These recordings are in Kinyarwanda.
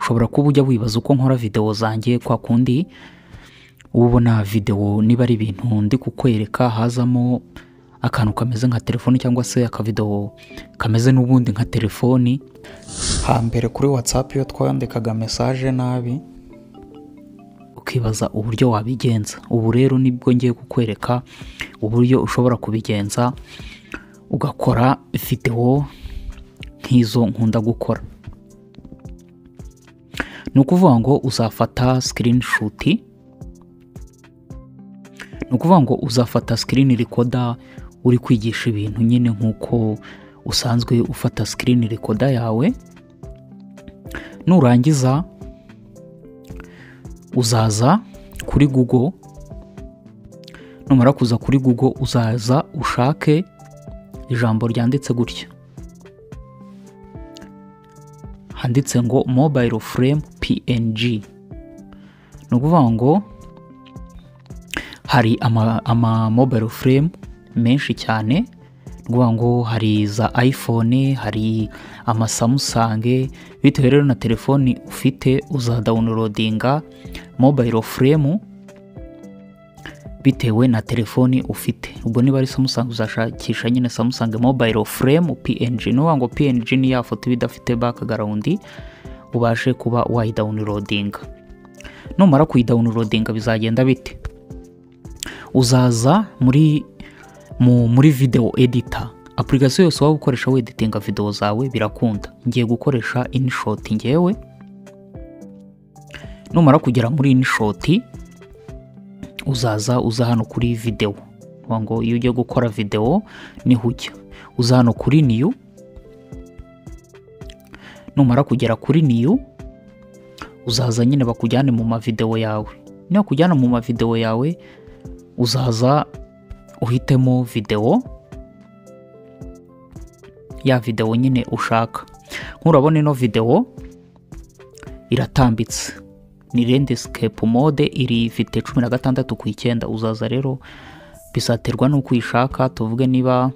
ushobora kuba ujya wibaza uko nkora video zanjye kwa kundi ubona video niba ari ibintu ndi kukwereka hazamo akantu kameze nka telefoni cyangwa se akavideo kameze n'ubundi nka telefoni. Hambere kuri WhatsApp iyo twandikaga message nabi ukibaza uburyo wabigenza. Ubu rero nibwo ngiye kukwereka uburyo ushobora kubigenza ugakora video nk'izo nkunda gukora. Ni ukuvuga ngo uzafata screenshot, ni ukuvuga ngo uzafata screen recorder uri kwigisha ibintu nyine nk'uko usanzwe ufata screen recorder yawe. Nurangiza uzaza kuri Google, numara kuza kuri Google uzaza ushake ijambo ryanditse gutya, handitse ngo mobile frame PNG. Ni ukuvuga ngo hari ama mobile frame menshi cyane, ni ukuvuga ngo hari za iPhone, hari ama Samsung. Bitewe rero na telefoni ufite uzadownloadinga mobile frame bitewe na telefoni ufite. Ubwo niba ari Samsung uzashakisha nyine Samsung mobile frame PNG. Ni ukuvuga ngo PNG ni ya foto bidafite background ubashe kuba wayidownloadinga. Numara kuyidownloadinga bizagenda bite? Uzaza muri video editor, application yose waba ukoresha editinga video zawe birakunda. Ngiye gukoresha InShot ngewe. Numara kugera muri InShot uza hano kuri video. Ngo iyo ugiye gukora video ni hujya uza hano kuri new. Numara kugera kuri new uzaza nyine bakujyane mu ma video yawe. Niyo kujyana mu ma video yawe uzaza uhitemo video, ya video nyine ushaka. Nkurabona ino video iratambitse, ni landscape mode, iri ifite 16:9. Uzaza rero bisaterwa nuko uyishaka. Tuvuge niba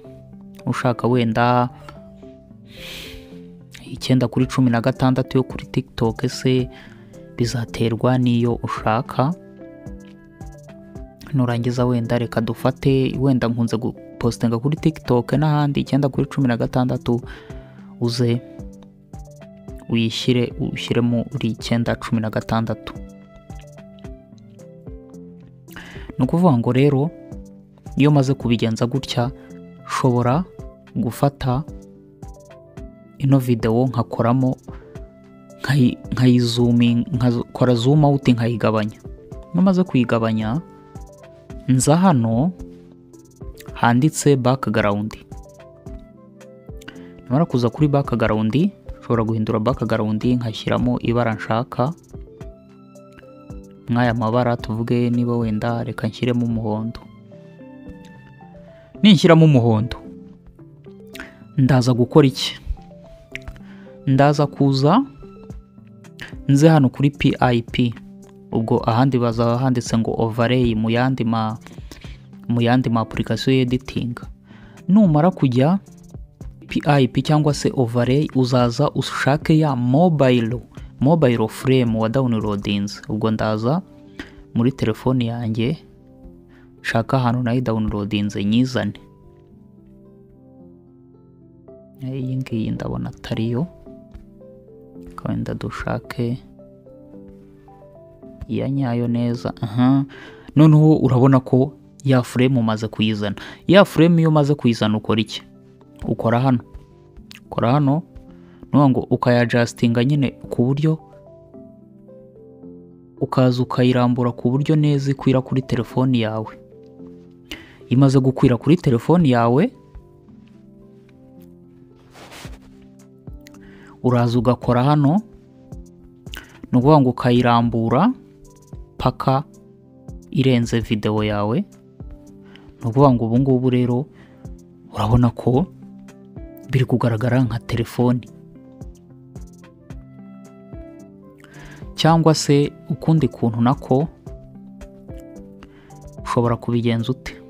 ushaka wenda 9:16 yo kuri TikTok, se bizaterwa niyo ushaka. Nurangiza wenda reka dufate wenda nkunze gupostinga kuri TikTok n'ahandi 9:16, uze uyishyiremo uri 9:16. Ni ukuvuga ngo rero iyo maze kubigenza gutya ushobora gufata ino video nkakoramo nkakora zoom out nkayigabanya. Namaze kuyigabanya nza hano handitse background. Namara kuza kuri background ushobora guhindura background nkashyiramo ibara nshaka nk'aya mabara. Tuvuge niba wenda reka nshyiremo umuhondo. Ninshyiramo umuhondo ndaza gukora iki? Ndaza kuza nze hano kuri PIP. Ubwo ahandi baza handitse ngo overlay mu yandi ma application editing. Numara kujya PIP cyangwa se overlay uzaza ushake ya mobile frame wa downloadings. Ubwo ndaza muri telefoni yanjye shaka hano nayi downloadings nyizane. Iyi ngiyi ndabona atariyo, kandi dushake iya nyayo neza. Noneho urabona ko ya frame umaze kuyizana. Ya frame iyo umaze kuyizana ukora iki? Ukora hano ngo ukayadjustinga nyine ku buryo ukaza ukayirambura ku buryo neza ikwira kuri telefoni yawe. Imaze gukwira kuri telefoni yawe uraza ugakora hano, ni ukuvuga ngo ukayirambura paka irenze video yawe. Ni ukuvuga ngo ubu ngubu rero urabona ko biri kugaragara nka telefoni. Cyangwa se ukundi kuntu nako ushobora kubigenza ute?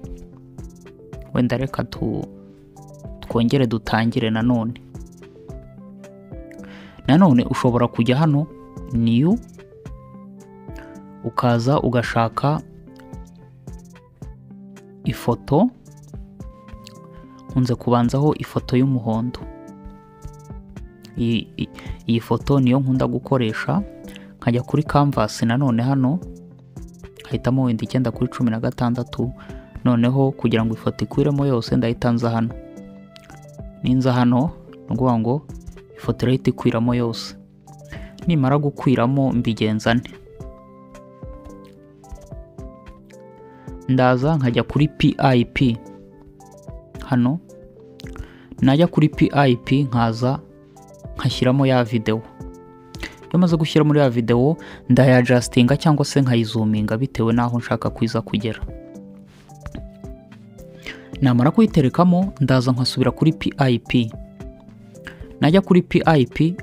Wenda reka twongere dutangire nanone ushobora kujya hano new, ukaza ugashaka ifoto, nkunze kubanzaho ifoto y'umuhondo. Iyi foto niyo nkunda gukoresha, nkajya kuri canvas nanone hano nkahitamo wenda 9:16, noneho kugira ngo ifoto ikwiremo yose ndahita nza hano, ninza hano nguvuga ngo ifoto irahita ikwiramo yose. Nimara gukwiramo mbigenza nte? Ndaza nkajya kuri PIP hano, najya kuri PIP nkaza nkashyiramo ya video. Iyo maze gushyira muri ya video ndayadjustinga cyangwa se nkayizoominga bitewe naho nshaka kwiza kugera. Namara kuyiterekamo ndaza nkasubira kuri PIP. Najya kuri PIP,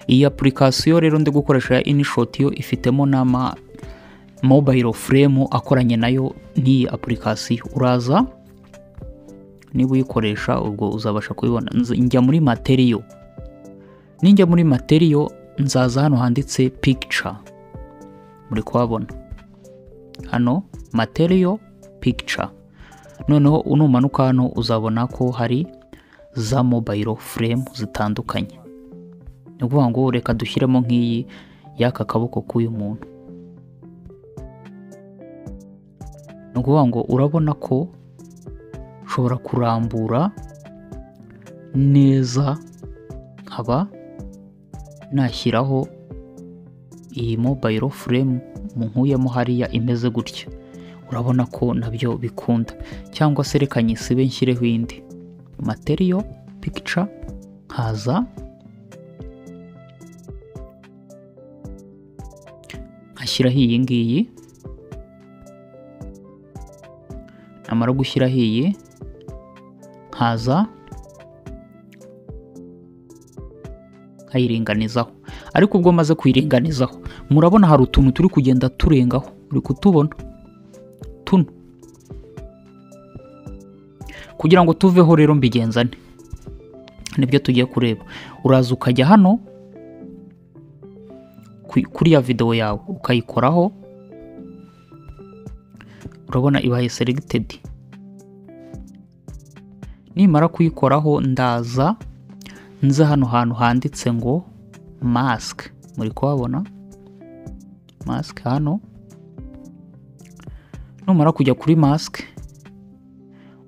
iyi application rero ndi gukoresha ya InShot yo ifitemo n'ama mobile frame akoranye nayo n'iyi application. Uraza niba uyikoresha ubwo uzabasha kubibona. Njya muri material, ninjya muri material nzaza hano handitse picture, muri kuhabona hano material picture. Noneho unumanuka hano uzabona ko hari za mobile frame zitandukanye. Ni ukuvuga ngo reka dushyiremo nk'iyi y'aka kaboko k'uyu muntu. Ni ukuvuga ngo urabona ko ushobora kurambura neza, nkaba nashyiraho iyi mobile frame nkuyemo hariya imeze gutya. Urabona ko nabyo bikunda, cyangwa se reka nyisibe nshyireho indi material picture, nkaza nkashyiraho iyi ngiyi. Namara gushyiraho iyi nkaza nkayiringanizaho, ariko ubwo maze kuyiringanizaho murabona hari utuntu turi kugenda turengaho, uri kutubona tuno. Kugira ngo tuveho rero mbigenzane, nibyo tugiye kureba. Uraza ukajya hano kuri ya video yawe ukayikoraho, urabona ibaye selected. Nimara kuyikoraho ndaza nza hano hantu handitse ngo mask, muri kuhabona mask hano. Numara kujya kuri mask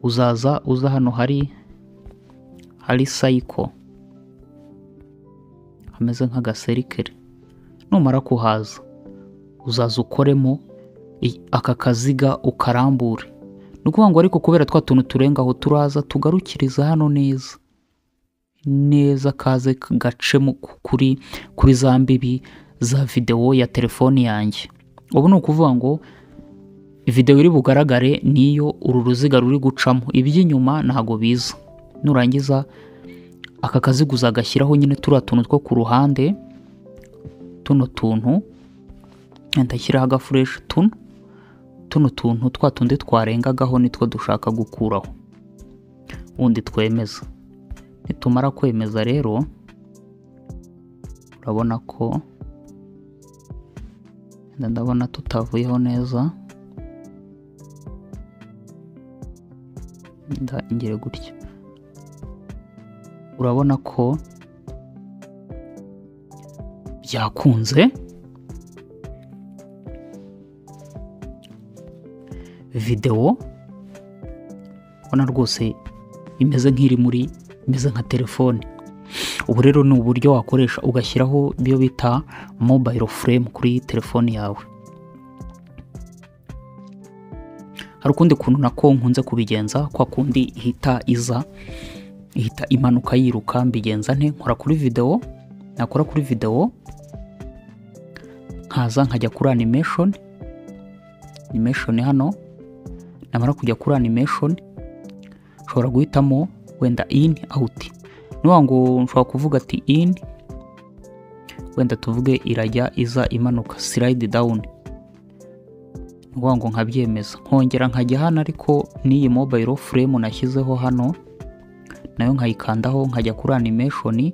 uza hano hari cycle hameze nk'agaserikere. Numara kuhaza uzaza ukoremo aka kaziga ukarambure. Ni ukuvuga ngo ariko kubera twa tuntu turengaho turaza tugarukiriza hano neza kaze gacemo kuri za mbibi za video ya telefoni yanjye. Ubu ni ukuvuga ngo video iri bugaragare niyo uru ruziga ruri gucamo, iby'inyuma ntago biza. Nurangiza aka kaziga uzagashyiraho nyine turiya tuntu two ku ruhande, tuno tuntu ndashyiraho agafresh, tuno tuntu twa tundi twarengagaho nitwo dushaka gukuraho, ubundi twemeza. Nitumara kwemeza rero urabona ko ndabona tutavuyeho neza, ngire gutya. Urabona ko byakunze. Video ubona rwose imeze imeze nka telefone. Ubu rero ni uburyo wakoresha ugashyiraho ibyo bita mobile frame kuri telefone yawe. Hari ukundi kuntu nako nkunze kubigenza, kwa kundi ihita imanuka yiruka. Mbigenza nte? Nkora kuri video, nakora kuri video nkaza nkajya kuri animation hano. Namara kujya kuri animation ushobora guhitamo wenda in out. Nuwa ngo nshobora kuvuga ati in, wenda tuvuge irajya iza imanuka slide down. Nuwa ngo nkabyemeza, nkongera nkajya hano ariko n'iyi mobile frame nashyizeho hano nayo nkayikandaho, nkajya kuri animation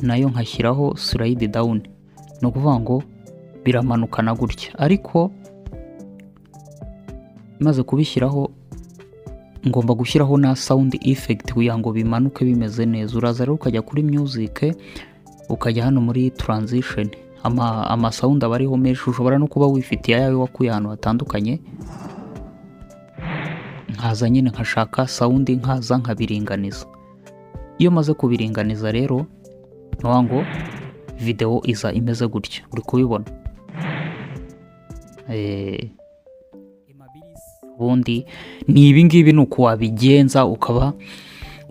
nayo nkashyiraho slide down. ni ukuvuga ngo biramanukana gutya, ariko maze kubishyiraho ngomba gushyiraho na sound effect kugira ngo bimanuke bimeze neza. Uraza rero ukajya kuri music, ukajya hano muri transition, ama sound aba ariho menshi. Ushobora no kuba wifitiye ayawe wakuye ahantu hatandukanye, nkaza nyine nkashaka sound nkaza nkabiringaniza. Iyo maze kubiringaniza rero nuwa ngo video iza imeze gutya, uri kubibona. Ubundi ni ibingibi ni uko wabigenza, ukaba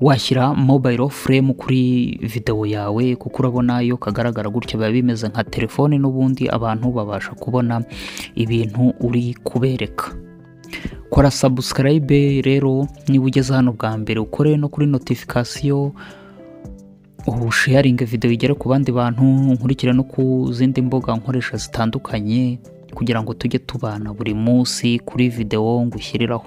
washyira mobile frame kuri video yawe, kuko urabona iyo kagaragara gutya biba bimeze nka telefone, n'ubundi abantu babasha kubona ibintu uri kubereka. Kora subscribe rero niba ugeze hano bwa mbere, ukore no kuri notification, sharing video igere ku bandi bantu, nkurikire no ku zindi mbuga nkoresha zitandukanye kugira ngo tujye tubana buri munsi kuri video ngushyiriraho.